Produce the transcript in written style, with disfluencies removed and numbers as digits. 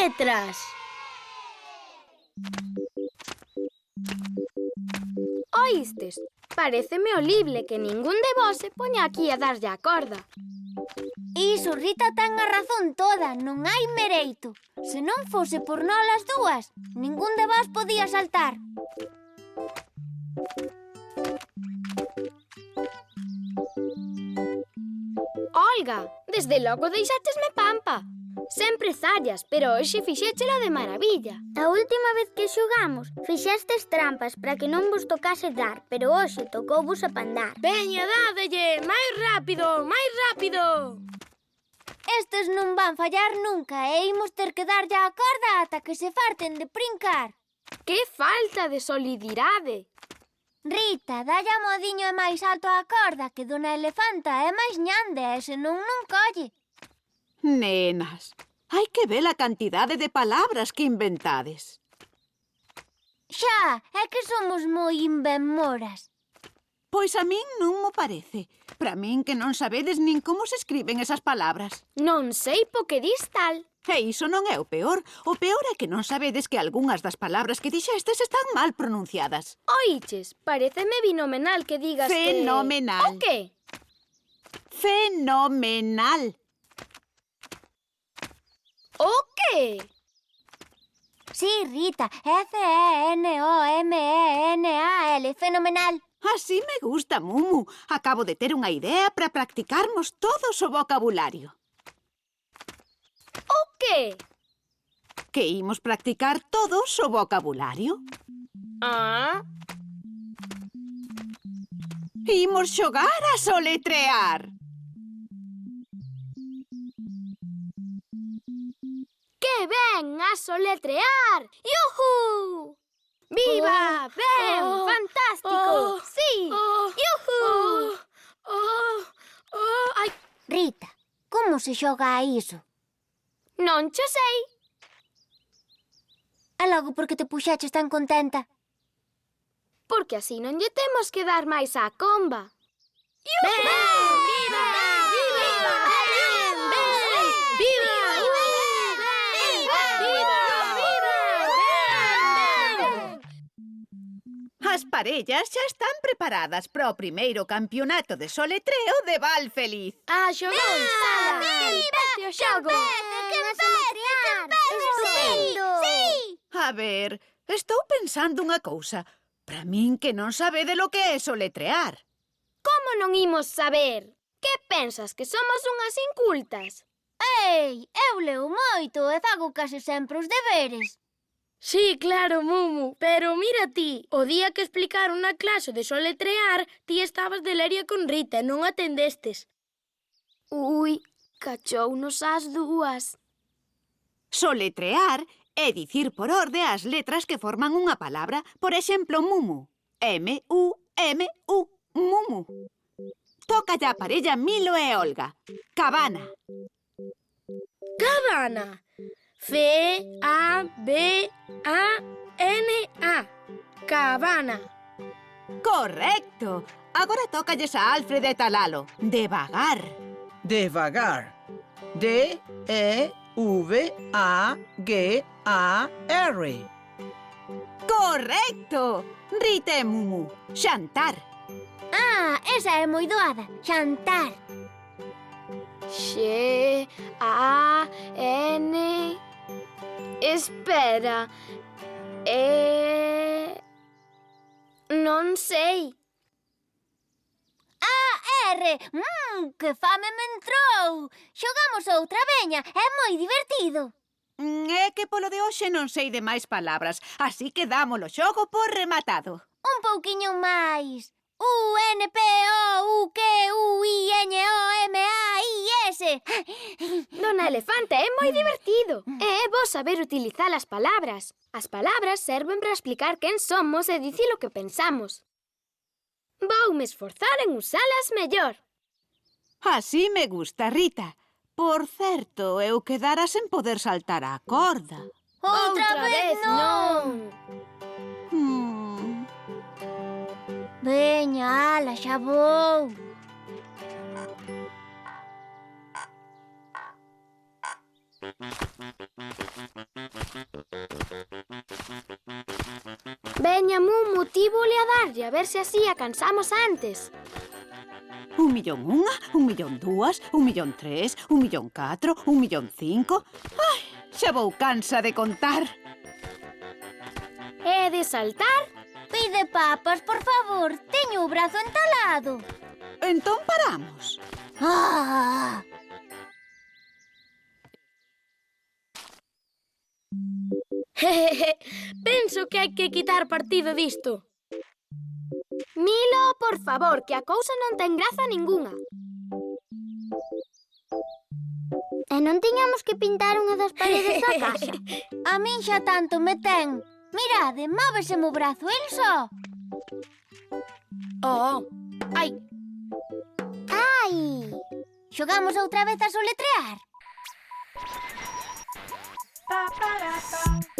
letras. Oístes? Paréceme horrible que ningún de vos se poña aquí a darlle a corda. Iso, Rita ten a razón toda, non hai mereito. Se non fose por nós as dúas, ningún de vós podía saltar. Olga, desde logo deixátesme pampa. Sempre zallas, pero hoxe fixéchelo de maravilla. A última vez que xogamos, fixestes trampas para que non vos tocase dar, pero hoxe tocouvos a pandar. Veña, dádelle, máis rápido, máis rápido. Estes non van fallar nunca e imos ter que darlle a corda ata que se farten de brincar. Que falta de solidaridade. Rita, dalle a modiño e máis alto a corda, que Dona Elefanta é máis ñande e senón non colle. Nenas, hai que ver a cantidade de palabras que inventades. Xa, é que somos moi invenmoras. Pois a min non mo parece. Para min que non sabedes nin como se escriben esas palabras. Non sei po que dis tal. E iso non é o peor. O peor é que non sabedes que algunhas das palabras que dixestes están mal pronunciadas. Oiches, pareceme binomenal que digas Fenomenal. O que? Fenomenal. O que? Sí, Rita, Fenomenal, fenomenal. Así me gusta, Mumu. Acabo de ter unha idea para practicarmos todos o vocabulario. O que? Que imos practicar todos o vocabulario. Ah, Imos xogar a soletrear. que ben a soletrear. Yuhu! Viva! Ben! Fantástico! Sí! Yuhu! Ai, Rita, como se xoga a iso? non cho sei. E logo por que te puxaches tan contenta? Porque así non lle temos que dar máis á comba. Ben! Viva! Viva! Ben! Ben! Viva! As parellas xa están preparadas para o primeiro campeonato de soletreo de Val Feliz. A xogar! Empece o xogo! Estupendo! Sí! A ver, estou pensando unha cousa. Para min que non sabedes lo que é soletrear. Como non imos saber? Que pensas, que somos unhas incultas? Ei, eu leo moito e fago case sempre os deberes. Sí, claro, Mumu, pero mira ti, o día que explicaron na clase de soletrear, ti estabas de leria con Rita e non atendestes. Ui, cachounos as dúas. Soletrear é dicir por orde as letras que forman unha palabra. Por exemplo, Mumu. M-U-M-U. Mumu. Toca a parella Milo e Olga. Cabana. Cabana. C-A-B-A-N-A. Cabana. Correcto. Agora tócalles a Alfred e Talalo. Devagar. Devagar. D-E-V-A-G-A-R. Correcto. Rita e Mumu. Xantar. Ah, esa é moi doada. Xantar. X-A-N... Espera. Non sei. A-R. Que fame me entrou. Xogamos outra, veña. É moi divertido. É que polo de hoxe non sei de máis palabras, así que dámolo xogo por rematado. Un pouquiño máis. U-N-P-O-U-Q-U-I-N-O-M-A-I-S. Dona Elefanta é moi divertido. E é bo saber utilizar as palabras. As palabras serven para explicar quen somos e dicir o que pensamos. Voume esforzar en usalas mellor. Así me gusta, Rita. Por certo, eu quedara sen poder saltar a corda. Outra vez non. Veña, ala, xa vou. Veña, Mumu, ti vole a darlle, a ver se así a cansamos antes. 1.000.001, 1.000.002, 1.000.003, 1.000.004, 1.000.005... Ai, xa vou cansa de contar. E de saltar? Pide papas, por favor. Teño o brazo entalado. Entón paramos. Ah! Penso que hai que quitar partido disto. Milo, por favor, que a cousa non ten graza ningunha. E non tiñamos que pintar unha das paredes da casa. A min xa tanto me ten. Mirade, móveseme o brazo el só. Oh, ai, Ai! Xogamos outra vez a soletrear. pa, para, pa.